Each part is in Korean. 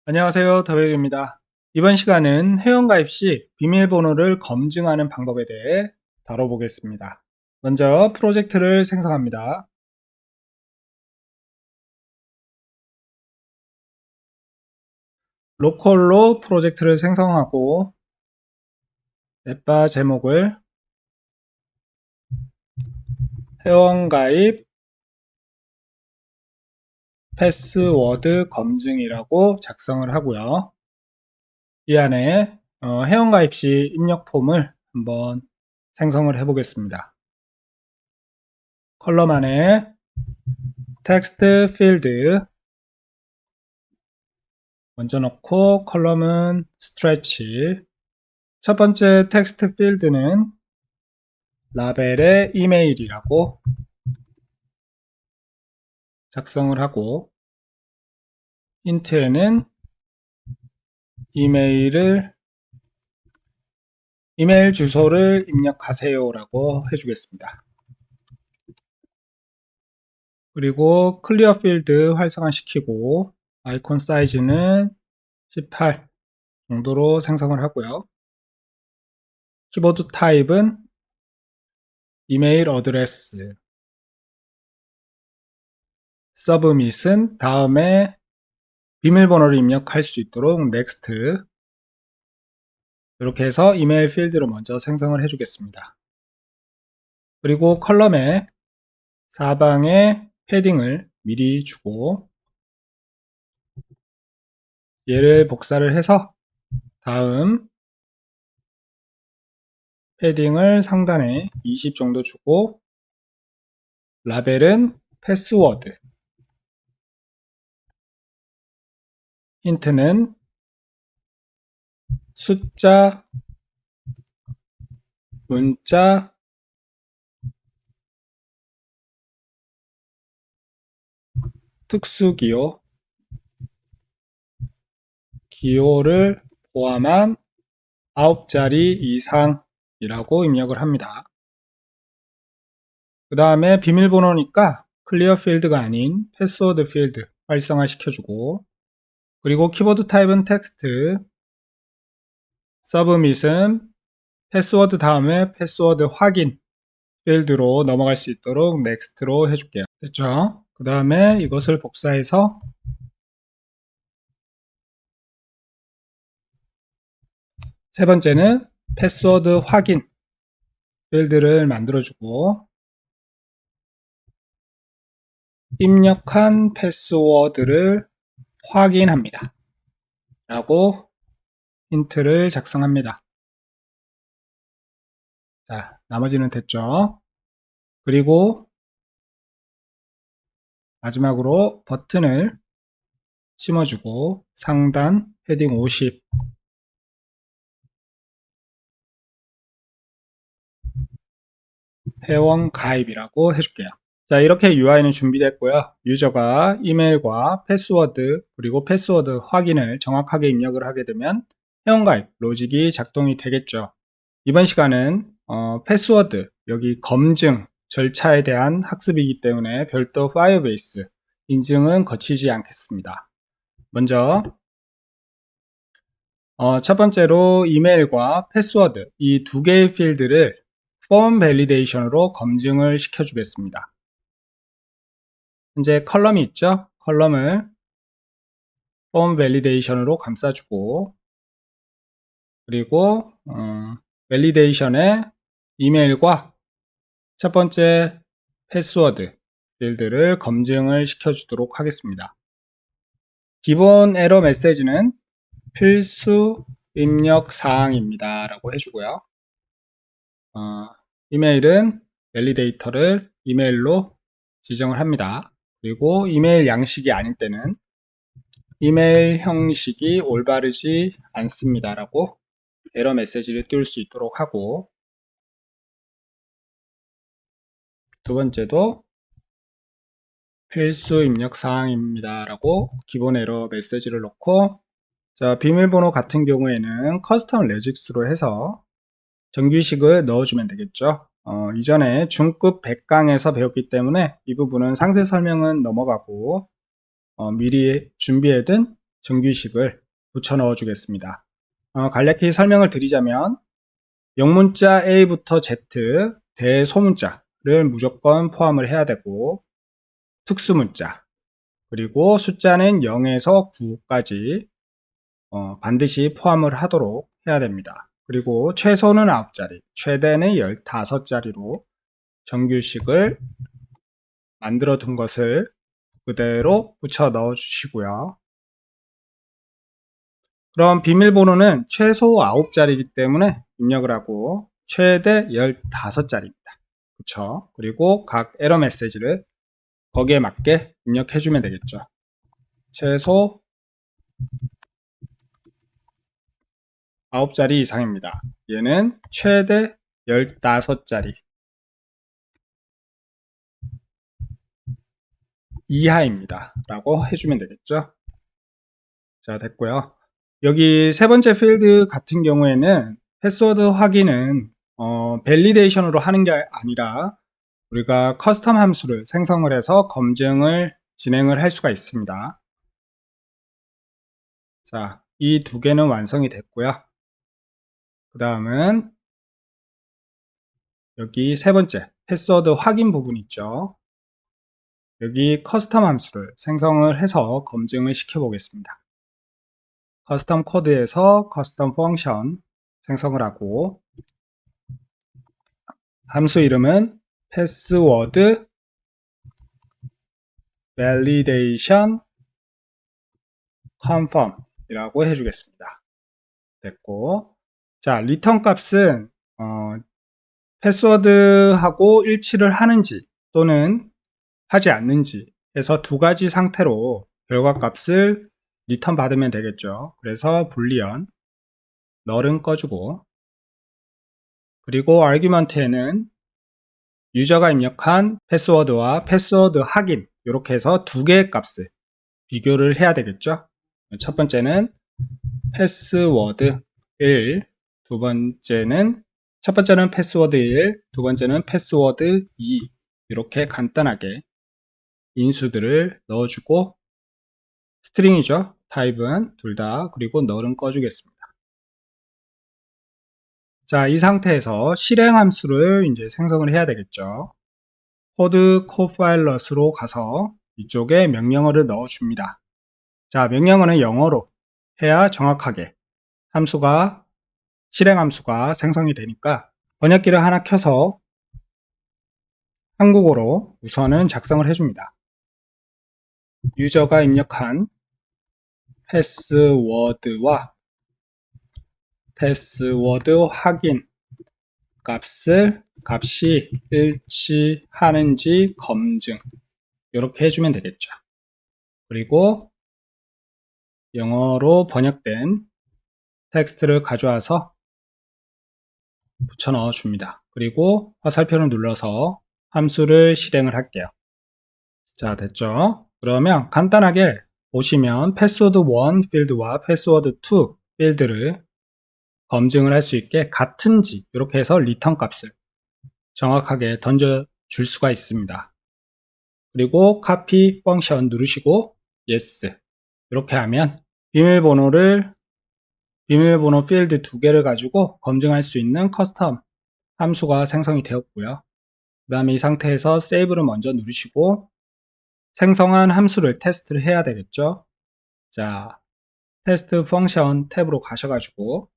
안녕하세요. 더백입니다. 이번 시간은 회원가입 시 비밀번호를 검증하는 방법에 대해 다뤄보겠습니다. 먼저 프로젝트를 생성합니다. 로컬로 프로젝트를 생성하고 넷바 제목을 회원가입 패스워드 검증이라고 작성을 하고요. 이 안에 회원가입 시 입력 폼을 한번 생성을 해 보겠습니다. 컬럼 안에 텍스트 필드 먼저 넣고 컬럼은 스트레치. 첫 번째 텍스트 필드는 라벨의 이메일이라고 작성을 하고 힌트에는 이메일 주소를 입력하세요 라고 해주겠습니다. 그리고 클리어 필드 활성화시키고 아이콘 사이즈는 18 정도로 생성을 하고요. 키보드 타입은 이메일 어드레스, 서브밋은 다음에 비밀번호를 입력할 수 있도록 넥스트. 이렇게 해서 이메일 필드를 먼저 생성을 해주겠습니다. 그리고 컬럼에 사방에 패딩을 미리 주고 얘를 복사를 해서 다음 패딩을 상단에 20 정도 주고 라벨은 패스워드, 힌트는 숫자, 문자, 특수기호, 기호를 포함한 9자리 이상이라고 입력을 합니다. 그 다음에 비밀번호니까 클리어 필드가 아닌 패스워드 필드 활성화 시켜주고 그리고 키보드 타입은 텍스트, 서브밋은 패스워드 다음에 패스워드 확인 필드로 넘어갈 수 있도록 넥스트로 해줄게요. 됐죠? 그 다음에 이것을 복사해서 세 번째는 패스워드 확인 필드를 만들어주고 입력한 패스워드를 확인합니다. 라고 힌트를 작성합니다. 자, 나머지는 됐죠? 그리고 마지막으로 버튼을 심어주고 상단 헤딩 50 회원 가입이라고 해줄게요. 자, 이렇게 UI는 준비됐고요. 유저가 이메일과 패스워드 그리고 패스워드 확인을 정확하게 입력을 하게 되면 회원가입 로직이 작동이 되겠죠. 이번 시간은 패스워드 여기 검증 절차에 대한 학습이기 때문에 별도 파이어베이스 인증은 거치지 않겠습니다. 먼저 첫 번째로 이메일과 패스워드 이 두 개의 필드를 폼 밸리데이션으로 검증을 시켜주겠습니다. 현재 컬럼이 있죠? 컬럼을 폼 밸리데이션으로 감싸주고 그리고 밸리데이션에 이메일과 첫 번째 패스워드 필드를 검증을 시켜주도록 하겠습니다. 기본 에러 메시지는 필수 입력 사항입니다 라고 해주고요. 이메일은 밸리데이터를 이메일로 지정을 합니다. 그리고 이메일 양식이 아닐 때는 이메일 형식이 올바르지 않습니다 라고 에러 메시지를 띄울 수 있도록 하고 두 번째도 필수 입력 사항입니다 라고 기본 에러 메시지를 넣고 자, 비밀번호 같은 경우에는 커스텀 레직스로 해서 정규식을 넣어주면 되겠죠. 이전에 중급 100강에서 배웠기 때문에 이 부분은 상세 설명은 넘어가고 미리 준비해둔 정규식을 붙여 넣어 주겠습니다. 간략히 설명을 드리자면 영문자 A부터 Z 대소문자를 무조건 포함을 해야 되고, 특수문자 그리고 숫자는 0에서 9까지 반드시 포함을 하도록 해야 됩니다. 그리고 최소는 9자리, 최대는 15자리로 정규식을 만들어 둔 것을 그대로 붙여 넣어 주시고요. 그럼 비밀번호는 최소 9자리이기 때문에 입력을 하고 최대 15자리입니다. 그쵸? 그리고 각 에러 메시지를 거기에 맞게 입력해 주면 되겠죠. 최소 9자리 이상입니다. 얘는 최대 15자리 이하입니다. 라고 해주면 되겠죠. 자, 됐고요. 여기 세 번째 필드 같은 경우에는 패스워드 확인은 밸리데이션으로 하는 게 아니라 우리가 커스텀 함수를 생성을 해서 검증을 진행을 할 수가 있습니다. 자, 이 두 개는 완성이 됐고요. 그 다음은 여기 세 번째 패스워드 확인 부분 있죠. 여기 커스텀 함수를 생성을 해서 검증을 시켜 보겠습니다. 커스텀 코드에서 커스텀 펑션 생성을 하고 함수 이름은 패스워드 validation confirm 이라고 해주겠습니다. 됐고, 자, 리턴 값은 패스워드하고 일치를 하는지 또는 하지 않는지 해서 두 가지 상태로 결과 값을 리턴 받으면 되겠죠. 그래서 불리언 널은 꺼주고, 그리고 아규먼트에는 유저가 입력한 패스워드와 패스워드 확인 이렇게 해서 두 개의 값을 비교를 해야 되겠죠. 첫 번째는 패스워드 1, 첫 번째는 패스워드 1, 두 번째는 패스워드 2 이렇게 간단하게 인수들을 넣어주고, 스트링이죠. 타입은 둘 다, 그리고 널은 꺼주겠습니다. 자, 이 상태에서 실행 함수를 이제 생성을 해야 되겠죠. 코드 코파일럿으로 가서 이쪽에 명령어를 넣어줍니다. 자, 명령어는 영어로 해야 정확하게 실행 함수가 생성이 되니까 번역기를 하나 켜서 한국어로 우선은 작성을 해줍니다. 유저가 입력한 패스워드와 패스워드 확인 값이 일치하는지 검증 이렇게 해주면 되겠죠. 그리고 영어로 번역된 텍스트를 가져와서 붙여 넣어 줍니다. 그리고 화살표를 눌러서 함수를 실행을 할게요. 자, 됐죠? 그러면 간단하게 보시면 패스워드 1 필드와 패스워드 2 필드를 검증을 할 수 있게 같은지 이렇게 해서 리턴 값을 정확하게 던져 줄 수가 있습니다. 그리고 copy 펑션 누르시고 yes 이렇게 하면 비밀번호 필드 두 개를 가지고 검증할 수 있는 커스텀 함수가 생성이 되었고요. 그 다음에 이 상태에서 세이브를 먼저 누르시고 생성한 함수를 테스트를 해야 되겠죠. 자, 테스트 펑션 탭으로 가셔가지고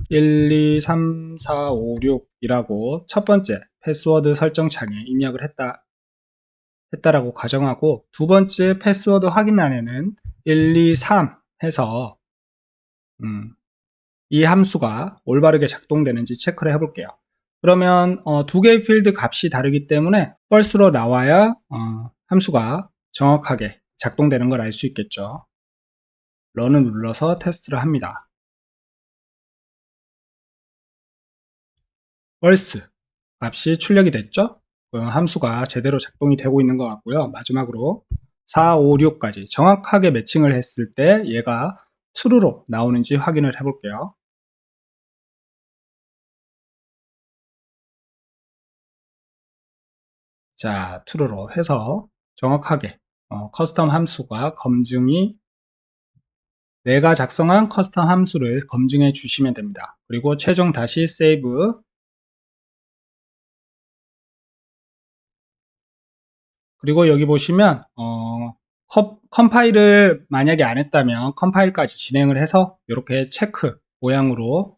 1, 2, 3, 4, 5, 6이라고 첫 번째 패스워드 설정창에 입력을 했다라고 가정하고, 두 번째 패스워드 확인란에는 1, 2, 3 해서 이 함수가 올바르게 작동되는지 체크를 해볼게요. 그러면 두 개의 필드 값이 다르기 때문에 false로 나와야 함수가 정확하게 작동되는 걸 알 수 있겠죠. 런을 눌러서 테스트를 합니다. false 값이 출력이 됐죠? 함수가 제대로 작동이 되고 있는 것 같고요. 마지막으로 4, 5, 6까지 정확하게 매칭을 했을 때 얘가 true로 나오는지 확인을 해볼게요. 자, true로 해서 정확하게 커스텀 함수가 검증이 내가 작성한 커스텀 함수를 검증해 주시면 됩니다. 그리고 최종 다시 세이브. 그리고 여기 보시면 컴파일을 만약에 안 했다면 컴파일까지 진행을 해서 이렇게 체크 모양으로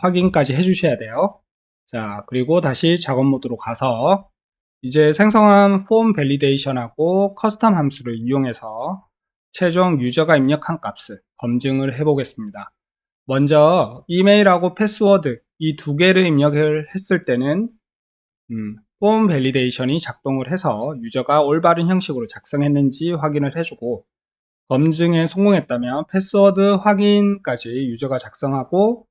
확인까지 해주셔야 돼요. 자, 그리고 다시 작업 모드로 가서 이제 생성한 폼 밸리데이션하고 커스텀 함수를 이용해서 최종 유저가 입력한 값을 검증을 해 보겠습니다. 먼저 이메일하고 패스워드 이 두 개를 입력을 했을 때는 폼 밸리데이션이 작동을 해서 유저가 올바른 형식으로 작성했는지 확인을 해주고, 검증에 성공했다면 패스워드 확인까지 유저가 작성하고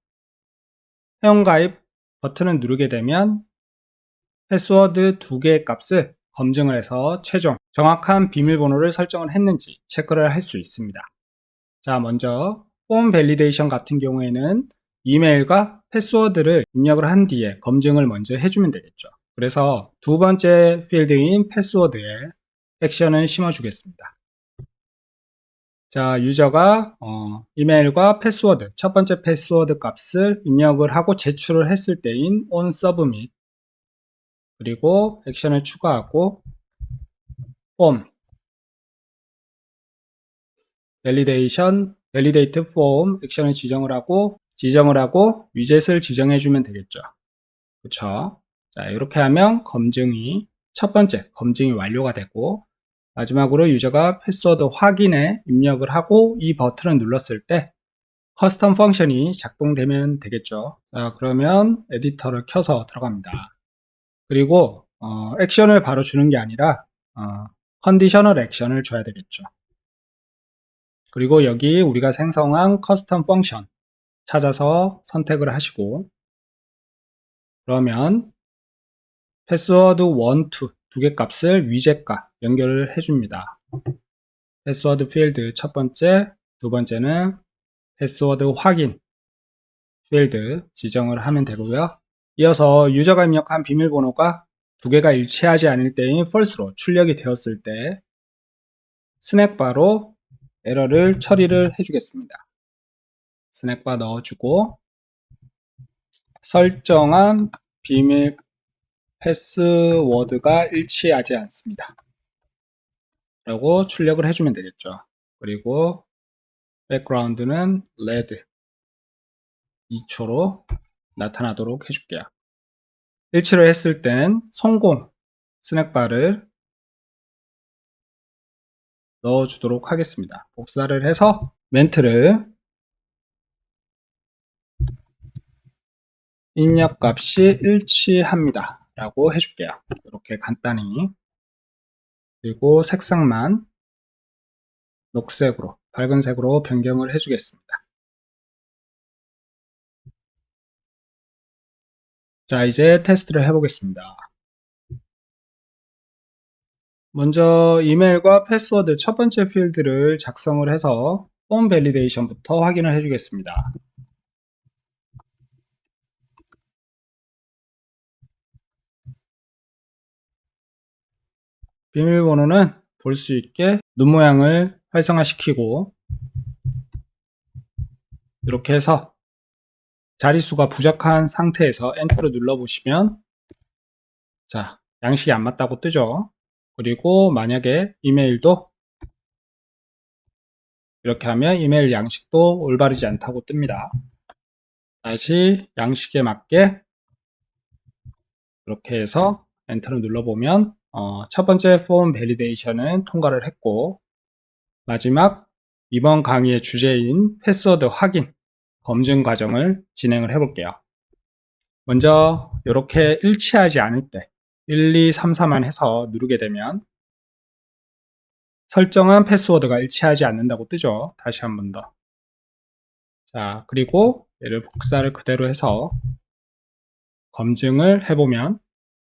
회원가입 버튼을 누르게 되면 패스워드 두 개의 값을 검증을 해서 최종 정확한 비밀번호를 설정을 했는지 체크를 할 수 있습니다. 자, 먼저 폼 밸리데이션 같은 경우에는 이메일과 패스워드를 입력을 한 뒤에 검증을 먼저 해주면 되겠죠. 그래서 두 번째 필드인 패스워드에 액션을 심어 주겠습니다. 자, 유저가 이메일과 패스워드, 첫 번째 패스워드 값을 입력을 하고 제출을 했을 때인 on submit, 그리고 액션을 추가하고 form validation validate form 액션을 지정을 하고 위젯을 지정해 주면 되겠죠. 그쵸? 자, 이렇게 하면 첫 번째 검증이 완료가 되고, 마지막으로 유저가 패스워드 확인에 입력을 하고 이 버튼을 눌렀을 때 커스텀 펑션이 작동되면 되겠죠. 자, 그러면 에디터를 켜서 들어갑니다. 그리고 액션을 바로 주는 게 아니라 컨디셔널 액션을 줘야 되겠죠. 그리고 여기 우리가 생성한 커스텀 펑션 찾아서 선택을 하시고, 그러면 패스워드 1, 2 두 개 값을 위젯과 연결을 해줍니다. 패스워드 필드 첫 번째, 두 번째는 패스워드 확인 필드 지정을 하면 되고요. 이어서 유저가 입력한 비밀번호가 두 개가 일치하지 않을 때인 false로 출력이 되었을 때 스낵바로 에러를 처리를 해주겠습니다. 스낵바 넣어주고 설정한 비밀 패스워드가 일치하지 않습니다 라고 출력을 해주면 되겠죠. 그리고 백그라운드는 레드 2초로 나타나도록 해줄게요. 일치를 했을 땐 성공 스낵바를 넣어주도록 하겠습니다. 복사를 해서 멘트를 입력값이 일치합니다 라고 해줄게요. 이렇게 간단히. 그리고 색상만 녹색으로, 밝은 색으로 변경을 해주겠습니다. 자, 이제 테스트를 해보겠습니다. 먼저 이메일과 패스워드 첫 번째 필드를 작성을 해서 폼 밸리데이션부터 확인을 해주겠습니다. 비밀번호는 볼 수 있게 눈 모양을 활성화시키고, 이렇게 해서 자릿수가 부족한 상태에서 엔터를 눌러보시면 자, 양식이 안 맞다고 뜨죠. 그리고 만약에 이메일도 이렇게 하면 이메일 양식도 올바르지 않다고 뜹니다. 다시 양식에 맞게 이렇게 해서 엔터를 눌러보면 첫 번째 폼 밸리데이션은 통과를 했고, 마지막 이번 강의의 주제인 패스워드 확인 검증 과정을 진행을 해 볼게요. 먼저 이렇게 일치하지 않을 때 1, 2, 3, 4만 해서 누르게 되면 설정한 패스워드가 일치하지 않는다고 뜨죠. 다시 한 번 더. 자, 그리고 얘를 복사를 그대로 해서 검증을 해보면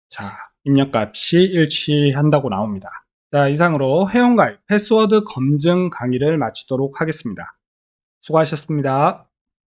자, 입력값이 일치한다고 나옵니다. 자, 이상으로 회원가입 패스워드 검증 강의를 마치도록 하겠습니다. 수고하셨습니다.